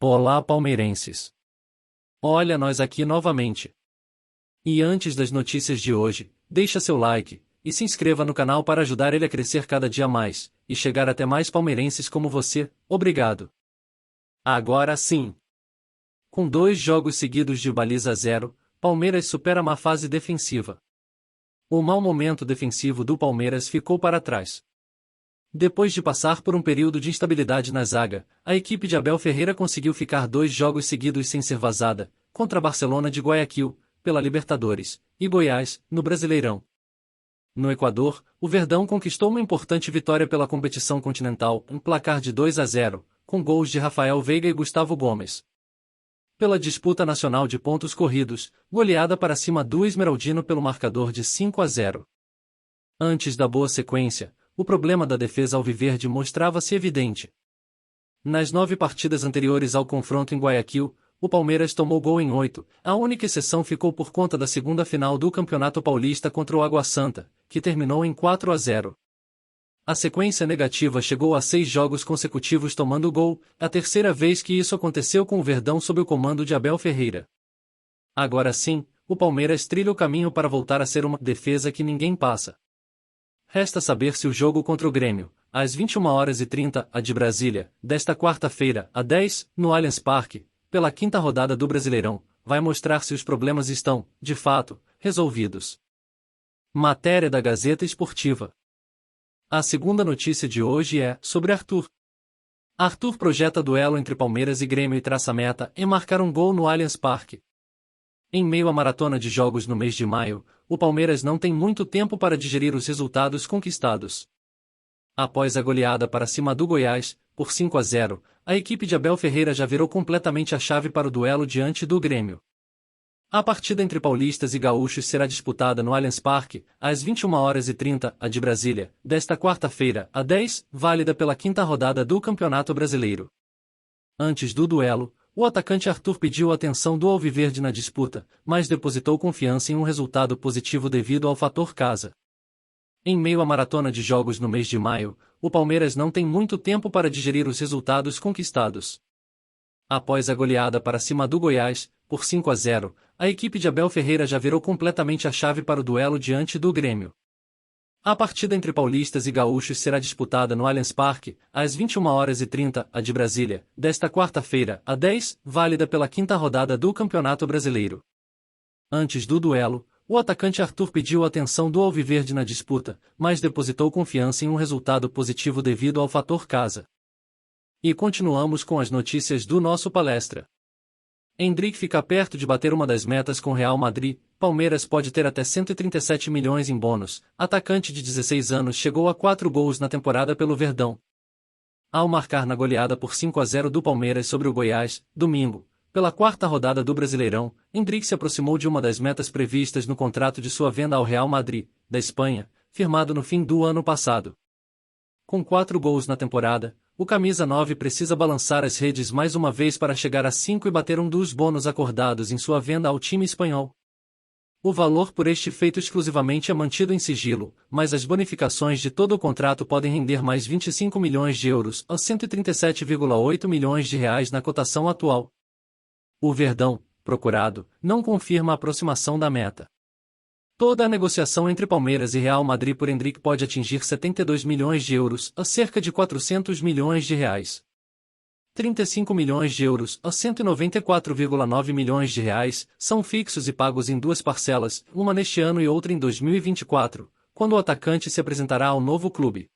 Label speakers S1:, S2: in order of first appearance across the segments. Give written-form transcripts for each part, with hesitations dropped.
S1: Olá, palmeirenses! Olha nós aqui novamente. E antes das notícias de hoje, deixa seu like e se inscreva no canal para ajudar ele a crescer cada dia mais e chegar até mais palmeirenses como você. Obrigado. Agora sim. Com 2 jogos seguidos de baliza zero, Palmeiras supera a má fase defensiva. O mau momento defensivo do Palmeiras ficou para trás. Depois de passar por um período de instabilidade na zaga, a equipe de Abel Ferreira conseguiu ficar 2 jogos seguidos sem ser vazada, contra Barcelona de Guayaquil, pela Libertadores, e Goiás, no Brasileirão. No Equador, o Verdão conquistou uma importante vitória pela competição continental, um placar de 2-0, com gols de Rafael Veiga e Gustavo Gomes. Pela disputa nacional de pontos corridos, goleada para cima do Esmeraldino pelo marcador de 5-0. Antes da boa sequência, o problema da defesa alviverde mostrava-se evidente. Nas 9 partidas anteriores ao confronto em Guayaquil, o Palmeiras tomou gol em 8, a única exceção ficou por conta da segunda final do Campeonato Paulista contra o Água Santa, que terminou em 4-0. A sequência negativa chegou a 6 jogos consecutivos tomando gol, a terceira vez que isso aconteceu com o Verdão sob o comando de Abel Ferreira. Agora sim, o Palmeiras trilha o caminho para voltar a ser uma defesa que ninguém passa. Resta saber se o jogo contra o Grêmio, às 21h30, a de Brasília, desta quarta-feira, a 10, no Allianz Parque, pela 5ª rodada do Brasileirão, vai mostrar se os problemas estão, de fato, resolvidos. Matéria da Gazeta Esportiva. A segunda notícia de hoje é sobre Arthur. Arthur projeta duelo entre Palmeiras e Grêmio e traça meta em marcar um gol no Allianz Parque. Em meio à maratona de jogos no mês de maio, o Palmeiras não tem muito tempo para digerir os resultados conquistados. Após a goleada para cima do Goiás, por 5-0, a equipe de Abel Ferreira já virou completamente a chave para o duelo diante do Grêmio. A partida entre paulistas e gaúchos será disputada no Allianz Parque, às 21h30, a de Brasília, desta quarta-feira, a 10, válida pela 5ª rodada do Campeonato Brasileiro. Antes do duelo, o atacante Arthur pediu a atenção do alviverde na disputa, mas depositou confiança em um resultado positivo devido ao fator casa. Em meio à maratona de jogos no mês de maio, o Palmeiras não tem muito tempo para digerir os resultados conquistados. Após a goleada para cima do Goiás, por 5-0, a equipe de Abel Ferreira já virou completamente a chave para o duelo diante do Grêmio. A partida entre paulistas e gaúchos será disputada no Allianz Parque, às 21h30, a de Brasília, desta quarta-feira, a 10, válida pela 5ª rodada do Campeonato Brasileiro. Antes do duelo, o atacante Arthur pediu a atenção do alviverde na disputa, mas depositou confiança em um resultado positivo devido ao fator casa. E continuamos com as notícias do nosso palestra. Endrick fica perto de bater uma das metas com Real Madrid. Palmeiras pode ter até 137 milhões em bônus. Atacante de 16 anos chegou a 4 gols na temporada pelo Verdão. Ao marcar na goleada por 5-0 do Palmeiras sobre o Goiás, domingo, pela 4ª rodada do Brasileirão, Endrick se aproximou de uma das metas previstas no contrato de sua venda ao Real Madrid, da Espanha, firmado no fim do ano passado. Com 4 gols na temporada, o camisa 9 precisa balançar as redes mais uma vez para chegar a 5 e bater um dos bônus acordados em sua venda ao time espanhol. O valor por este feito exclusivamente é mantido em sigilo, mas as bonificações de todo o contrato podem render mais 25 milhões de euros, a 137,8 milhões de reais na cotação atual. O Verdão, procurado, não confirma a aproximação da meta. Toda a negociação entre Palmeiras e Real Madrid por Endrick pode atingir 72 milhões de euros, a cerca de 400 milhões de reais. 35 milhões de euros, a 194,9 milhões de reais, são fixos e pagos em 2 parcelas, uma neste ano e outra em 2024, quando o atacante se apresentará ao novo clube.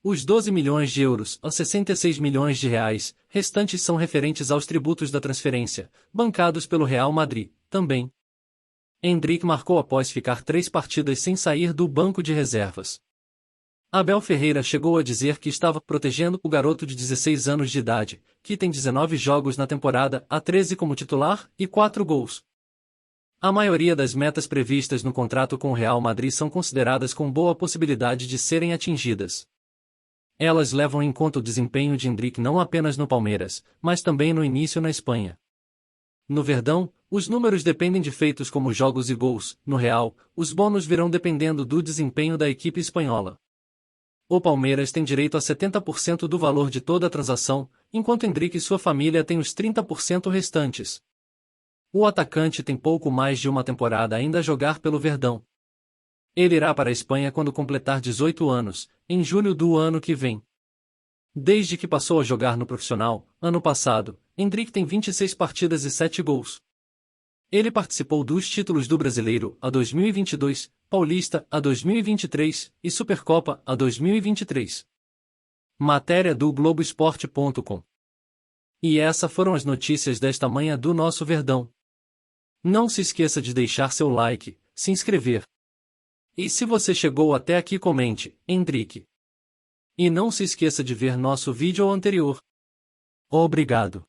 S1: Os 12 milhões de euros, a 66 milhões de reais, restantes são referentes aos tributos da transferência, bancados pelo Real Madrid, também. Endrick marcou após ficar 3 partidas sem sair do banco de reservas. Abel Ferreira chegou a dizer que estava protegendo o garoto de 16 anos de idade, que tem 19 jogos na temporada, a 13 como titular, e 4 gols. A maioria das metas previstas no contrato com o Real Madrid são consideradas com boa possibilidade de serem atingidas. Elas levam em conta o desempenho de Endrick não apenas no Palmeiras, mas também no início na Espanha. No Verdão, os números dependem de feitos como jogos e gols. No Real, os bônus virão dependendo do desempenho da equipe espanhola. O Palmeiras tem direito a 70% do valor de toda a transação, enquanto Endrick e sua família têm os 30% restantes. O atacante tem pouco mais de uma temporada ainda a jogar pelo Verdão. Ele irá para a Espanha quando completar 18 anos, em julho do ano que vem. Desde que passou a jogar no profissional, ano passado, Endrick tem 26 partidas e 7 gols. Ele participou dos títulos do Brasileiro a 2022, Paulista a 2023 e Supercopa a 2023. Matéria do Globoesporte.com. E essas foram as notícias desta manhã do nosso Verdão. Não se esqueça de deixar seu like, se inscrever. E se você chegou até aqui, comente, Endrick. E não se esqueça de ver nosso vídeo anterior. Obrigado.